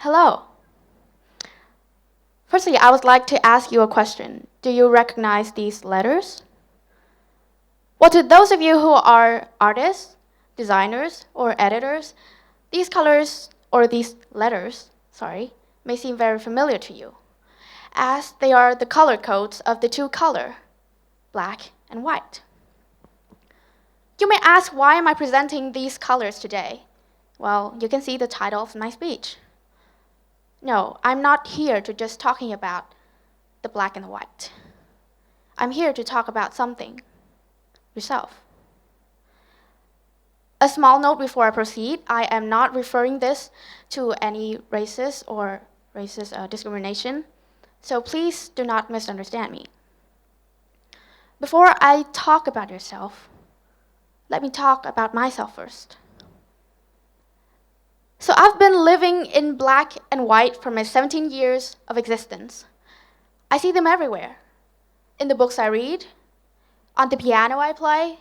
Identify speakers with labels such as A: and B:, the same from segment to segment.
A: Hello. Firstly, I would like to ask you a question. Do you recognize these letters? Well, to those of you who are artists, designers, or editors, these colors, or these letters, may seem very familiar to you, as they are the color codes of the two colors, black and white. You may ask, why am I presenting these colors today? Well, you can see the title of my speech. No, I'm not here to just talking about the black and the white. I'm here to talk about something, yourself. A small note before I proceed, I am not referring this to any racist discrimination, so please do not misunderstand me. Before I talk about yourself, let me talk about myself first. So I've been living in black and white for my 17 years of existence. I see them everywhere. In the books I read, on the piano I play,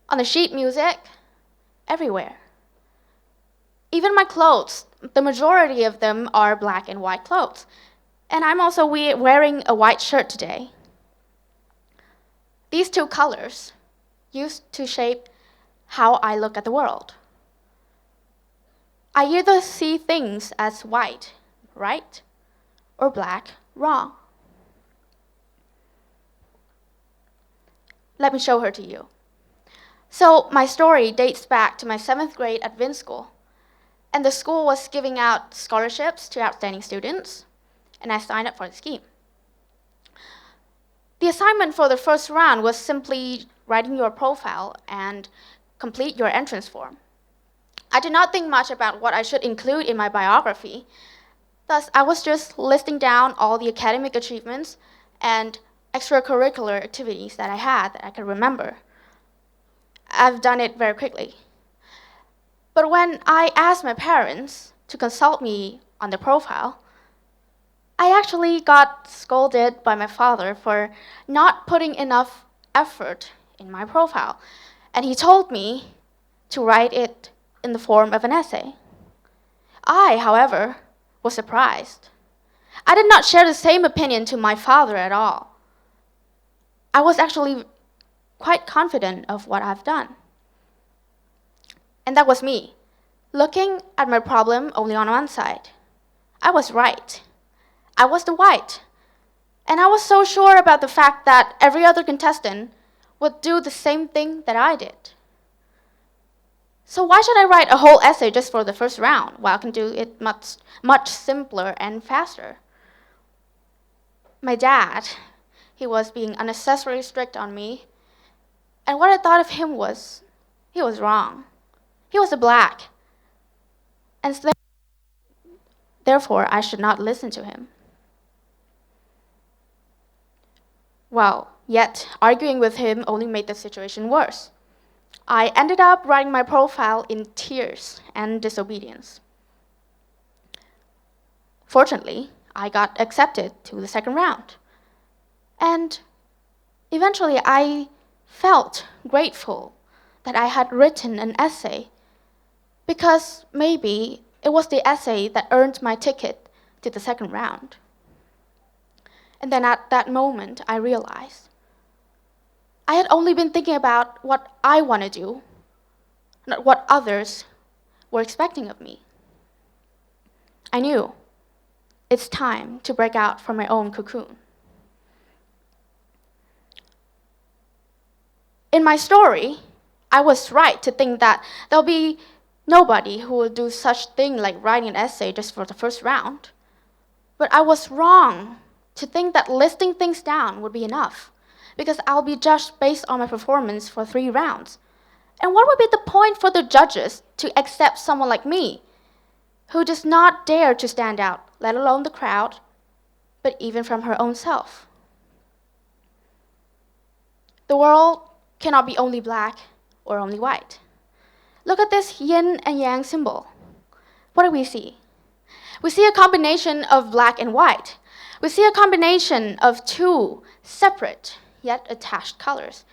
A: on the sheet music, everywhere. Even my clothes, the majority of them are black and white clothes. And I'm also wearing a white shirt today. These two colors used to shape how I look at the world. I either see things as white, right, or black, wrong. Let me show her to you. So my story dates back to my 7th grade at Vin School, and the school was giving out scholarships to outstanding students, and I signed up for the scheme. The assignment for the first round was simply writing your profile and complete your entrance form. I did not think much about what I should include in my biography. Thus, I was just listing down all the academic achievements and extracurricular activities that I had that I could remember. I've done it very quickly. But when I asked my parents to consult me on the profile, I actually got scolded by my father for not putting enough effort in my profile. And he told me to write it in the form of an essay. I, however, was surprised. I did not share the same opinion to my father at all. I was actually quite confident of what I've done. And that was me, looking at my problem only on one side. I was right. I was the white. And I was so sure about the fact that every other contestant would do the same thing that I did. So why should I write a whole essay just for the first round while I can do it much simpler and faster? My dad, he was being unnecessarily strict on me. And what I thought of him was, he was wrong. He was a black. And therefore, I should not listen to him. Well, yet arguing with him only made the situation worse. I ended up writing my profile in tears and disobedience. Fortunately, I got accepted to the second round. And eventually, I felt grateful that I had written an essay, because maybe it was the essay that earned my ticket to the second round. And then at that moment, I realized I had only been thinking about what I want to do, not what others were expecting of me. I knew it's time to break out from my own cocoon. In my story, I was right to think that there'll be nobody who will do such thing like writing an essay just for the first round. But I was wrong to think that listing things down would be enough, because I'll be judged based on my performance for 3 rounds. And what would be the point for the judges to accept someone like me, who does not dare to stand out, let alone the crowd, but even from her own self? The world cannot be only black or only white. Look at this yin and yang symbol. What do we see? We see a combination of black and white. We see a combination of 2 separate yet attached colors,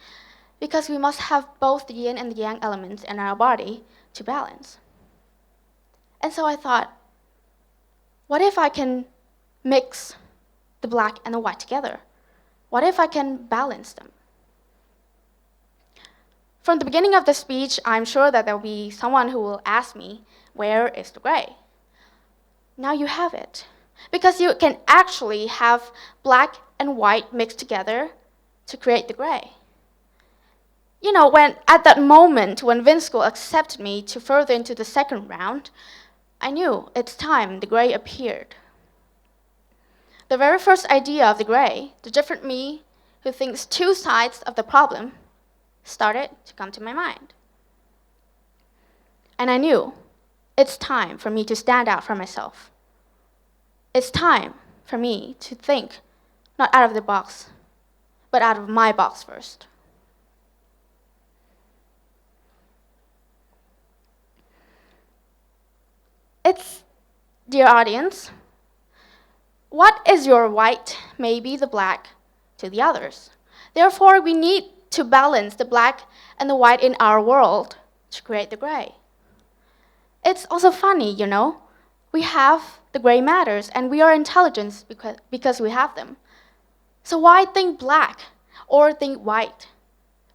A: because we must have both the yin and the yang elements in our body to balance. And so I thought, What if I can mix the black and the white together? What if I can balance them? From the beginning of the speech, I'm sure that there will be someone who will ask me, where is the gray? Now you have it. Because you can actually have black and white mixed together to create the gray. You know, at that moment when Vinschool accepted me to further into the second round, I knew it's time the gray appeared. The very first idea of the gray, the different me who thinks two sides of the problem, started to come to my mind. And I knew it's time for me to stand out for myself. It's time for me to think not out of the box, but out of my box first. Dear audience, what is your white may be the black to the others. Therefore, we need to balance the black and the white in our world to create the gray. It's also funny, you know. We have the gray matters, and we are intelligent because we have them. So why think black or think white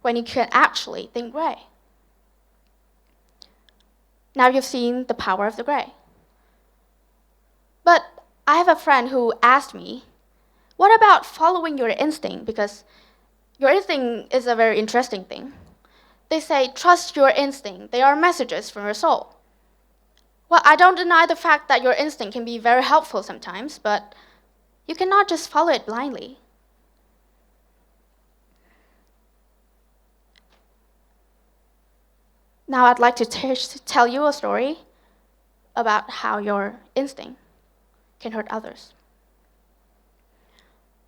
A: when you can actually think gray? Now you've seen the power of the gray. But I have a friend who asked me, what about following your instinct? Because your instinct is a very interesting thing. They say, trust your instinct. They are messages from your soul. Well, I don't deny the fact that your instinct can be very helpful sometimes, but you cannot just follow it blindly. Now I'd like to tell you a story about how your instinct can hurt others.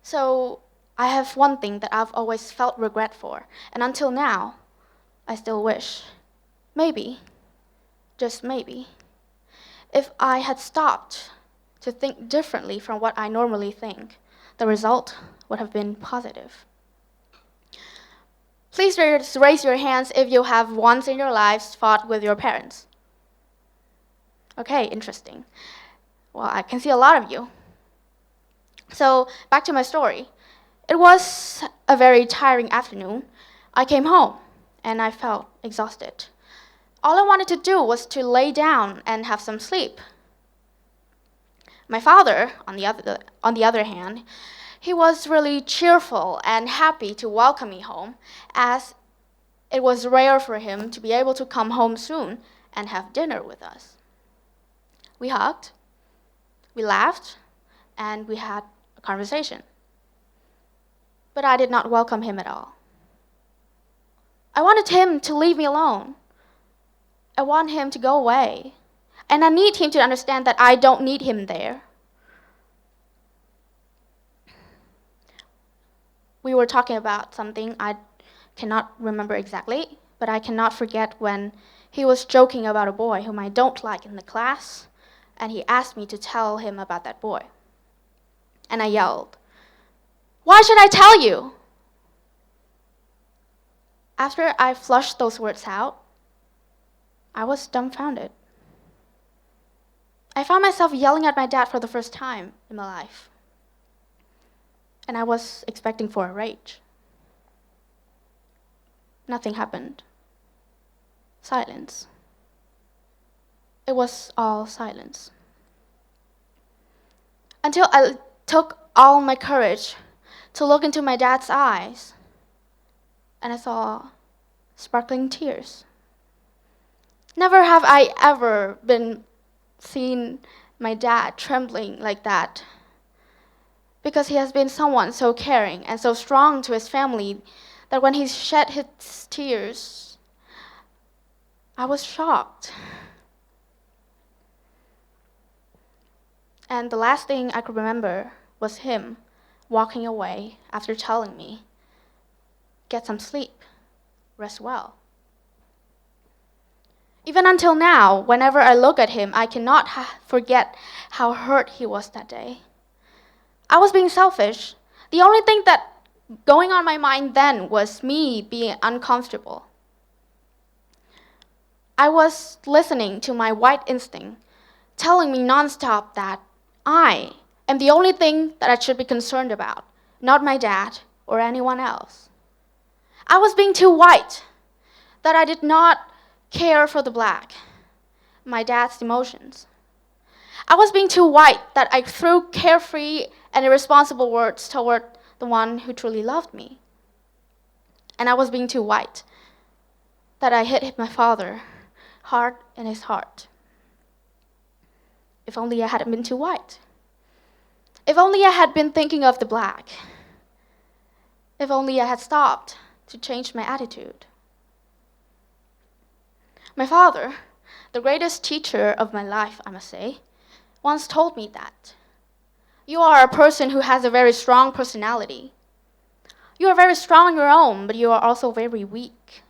A: So I have one thing that I've always felt regret for, and until now, I still wish, maybe, just maybe, if I had stopped to think differently from what I normally think, the result would have been positive. Please raise your hands if you have once in your lives fought with your parents. Okay, interesting. Well, I can see a lot of you. So, back to my story. It was a very tiring afternoon. I came home, and I felt exhausted. All I wanted to do was to lay down and have some sleep. My father, on the other hand, he was really cheerful and happy to welcome me home, as it was rare for him to be able to come home soon and have dinner with us. We hugged, we laughed, and we had a conversation. But I did not welcome him at all. I wanted him to leave me alone. I want him to go away. And I need him to understand that I don't need him there. We were talking about something I cannot remember exactly, but I cannot forget when he was joking about a boy whom I don't like in the class, and he asked me to tell him about that boy. And I yelled, "Why should I tell you?" After I flushed those words out, I was dumbfounded. I found myself yelling at my dad for the first time in my life. And I was expecting for a rage. Nothing happened. Silence. It was all silence. Until I took all my courage to look into my dad's eyes, and I saw sparkling tears. Never have I ever been seen my dad trembling like that, because he has been someone so caring and so strong to his family that when he shed his tears, I was shocked. And the last thing I could remember was him walking away after telling me, "Get some sleep, rest well." Even until now, whenever I look at him, I cannot forget how hurt he was that day. I was being selfish. The only thing that going on my mind then was me being uncomfortable. I was listening to my white instinct, telling me nonstop that I am the only thing that I should be concerned about, not my dad or anyone else. I was being too white, that I did not care for the black, my dad's emotions. I was being too white, that I threw carefree and irresponsible words toward the one who truly loved me. And I was being too white, that I hit my father hard in his heart. If only I hadn't been too white. If only I had been thinking of the black. If only I had stopped to change my attitude. My father, the greatest teacher of my life, I must say, once told me that you are a person who has a very strong personality. You are very strong on your own, but you are also very weak.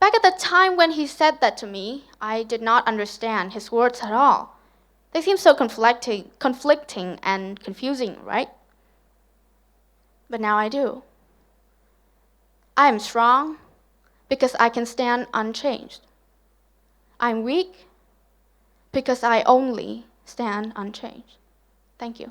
A: Back at the time when he said that to me, I did not understand his words at all. They seem so conflicting and confusing, right? But now I do. I am strong because I can stand unchanged. I'm weak because I only stand unchanged. Thank you.